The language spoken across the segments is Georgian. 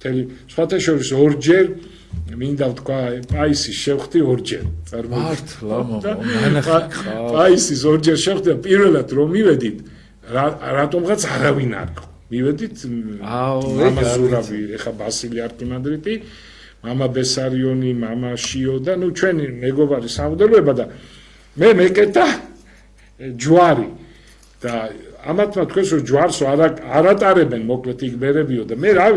სხვათა შორის ორჯერ მინდა ვთქვა პაისის შევხვდი ორჯერ მართლა პაისის ორჯერ შევხვდი პირველად რომ მივედით რატომღაც არავინ არ იყო მივედით მამა ზურავი ეხა ბასილი არქიმანდრიტი მამა ბესარიონი მამა შიო და ნუ ჩვენი მეგობარი სამღვდელოება და მე მეკეთა ჯვარი და ამათმა თქვენს რომ ჯვარს არ ატარებენ მოკლედ იქ ბერებიო და მე რა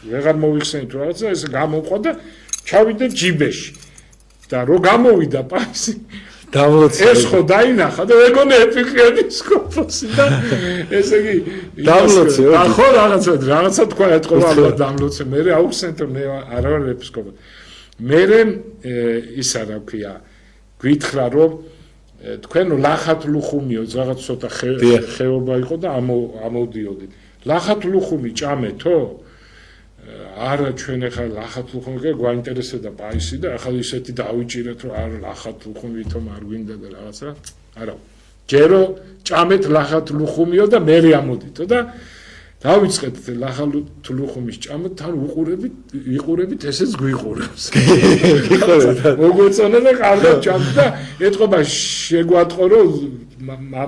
ვეღარ მოვიხსენით თუ რაღაცა ეს გამოყვა და ჩავიდე ჯიბეში და რო გამოვიდა პაისი დამლოცე ეს ხო დაინახა და ეგონე ეპიკრეპისკოპოსი და ესე იგი დამლოცე ხო რაღაცა თქვა ეთქვა ალბათ დამლოცე მე აუხსენეთ მე არ ვარ ეპისკოპოსი მე ისა რა ქვია გვითხრა რომ თქვენ ლახათ ლუხუმიო რაღაც ცოტა ხეობა იყო და ამოდიოდით ლახათ ლუხუმი ჭამეთო არა ჩვენ ახლა ლახათ ლუხუმი გვაინტერესებდა პაისი და ახლა ისეთი დავიჭირეთ რომ არა ლახათ ლუხუმი ვითომ არ გვინდა და რაღაცა არა ჯერო ჭამეთ ლახათ ლუხუმიო და მე ამოდითო და დავიწყეთ ლახათ ლუხუმის ჭამა თან ვიყურებით ესეც გვიყურებს მოგოწონა და კარგად ჭამთ და ეთქობა შეგვატყო რომ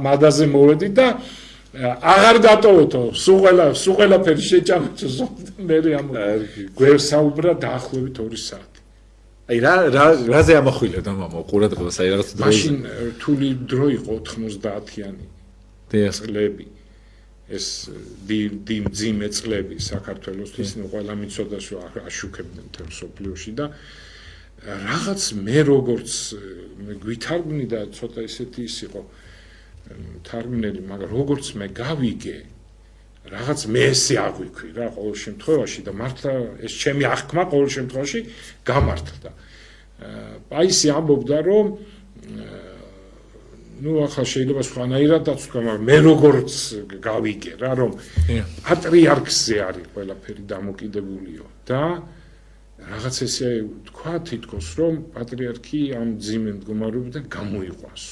მადაზე მოვედი და აღარ დატოვეთო სულ ყველაფერი შეჭამეთო მე ამოდი გვერსაუბრა დაახლოებით 2 საათი აი რაზე ამახვილებდა მამა ყურადღებას აი რაღაც დროზე მაშინ რთული დრო იყო 90-იანი წლები ეს ძიმე წლები საქართველოსთვის ნუ ყველა მიცოდას რომ აშუქებდნენ თელ სოფლიოში და რაღაც მე როგორც გვითარგმნი და ცოტა ისეთი ის იყო თარგმნელი მაგრამ როგორც მე გავიგე რაღაც მე ესე აღვიქვი რა ყოველ შემთხვევაში და მართლა ეს ჩემი აღქმა ყოველ შემთხვევაში გამართლდა პაისი ამბობდა რომ ნუ ახლა შეიძლება სხვანაირადაც თქვა მაგრამ მე როგორც გავიგე რა რომ პატრიარქზე არის ყველაფერი დამოკიდებულიო და რაღაც ესე თქვა თითქოს რომ პატრიარქი ამ ძიმე მდგომარეობიდან გამოიყვანს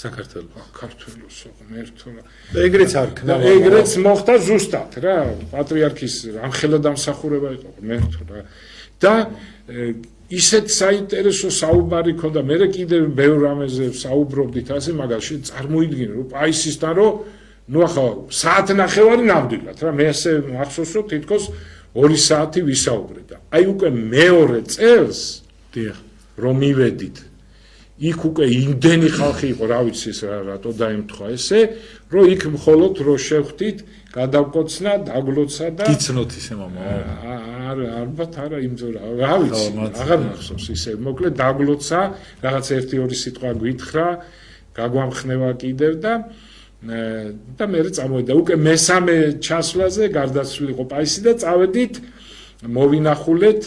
საქართველოს ღმერთო რა ეგრეც არ ქნა ეგრეც მოხდა ზუსტად რა პატრიარქის ამხელა დამსახურება იყო ღმერთო რა და ისეთ საინტერესო საუბარი ქონდა მე კიდევ ბევრ რამეზე საუბრობდით ასე მაგალში წარმოიდგინე რომ პაისისთან რომ ნუ ახლა საათნახევარი ნამდვილად რა მე ასე მახსოვს რომ თითქოს 2 საათი ვისაუბრე და აი უკვე მეორე წელს რომ მივედით იქ უკვე იმდენი ხალხი იყო რა ვიცი ეს რატო დაემთხვა ესე რომ იქ მხოლოდ რო შევხვდით გადავკოცნა დაგლოცა და გიცნოთ ისე მამა ალბათ არა იმძორა რა ვიცი აღარ მახსოვს ისე მოკლედ დაგლოცა რაღაც 1-2 სიტყვა გვითხრა გაგვამხნევა კიდევ და მე წამოვიდა უკვე მესამე ჩასვლაზე გარდაცვლილი იყო პაისი და წავედით მოვინახულეთ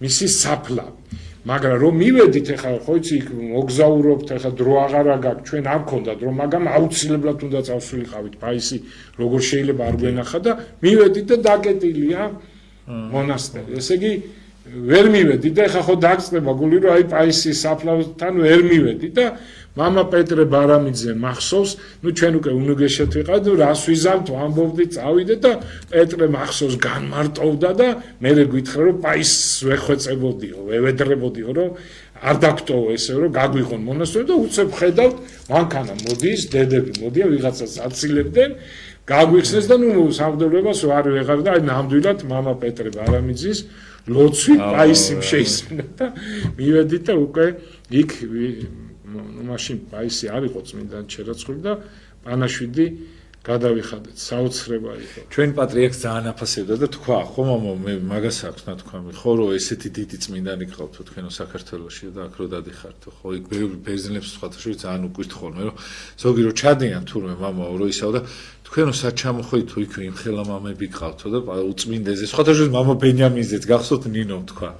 მისი საფლავი მაგრამ რომ მივედით ახლა ხო იცი მოგზაურობთ ახლა დრო აღარა გაქვს ჩვენ არ გქონდათ რომ მაგრამ აუცილებლად უნდა წავსულიყავით პაისი როგორ შეიძლება არ გვენახა და მივედით და დაკეტილია მონასტერი ესე იგი ვერ მივედით და ახლა ხო დაგწყდება გული რომ აი პაისის საფლავთან ვერ მივედით და მამა პეტრე ბარამიძე მახსოვს ნუ ჩვენ უკვე უნგეშეთ ვიყავით რას ვიზამთ ამბობდით წავიდეთ და პეტრე მახსოვს განმარტოვდა და მე გითხრა რომ პაისს ვეხვეწებოდიო ვევედრებოდიო რომ არ დაგტოვო ესე რომ გაგვიღონ მონასტერი და უცებ ხედავთ მანქანა მოდის დედები მოდიან ვიღაცას აცილებდნენ გაგვიხსნეს და ნუ სამღვდელოებას არ ვეღარ და აი ნამდვილად მამა პეტრე ბარამიძის ლოცვით პაისი შეისმინა და მივედით და უკვე იქ მაშინ პაისი არ იყო წმინდანი ჩერაცხული და პანაშვიდი გადავიხადეთ საოცრება იყო ჩვენ პატრიარქს ძალიან აფასებდა და თქვა ხო მამა მე მაგას აქვს ნათქვამი ხო რომ ესეთი დიდი წმინდანი გყავთ თქვენო საქართველოში და აქ რო დადიხართ ხო იქ ბერძნებს სხვათაშორის ძალიან უკვირთ ხოლმე რომ ზოგი რო ჩადიან თურმე მამაო რო ისაო და თქვენო საჩამო ხო თუ იქ იმხელა მამები გყავთო და უწმინდეზე სხვათაშორის მამა ბენიამინზეც გახსოვთ ნინომ თქვა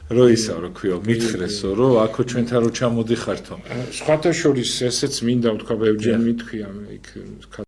რო ისაო რო ქვიო მითხრესო რომ აქო ჩვენთან რო ჩამოდიხართო სხვათა შორის ესეც მინდა ვთქვა ბევრჯერ მითქვია იქ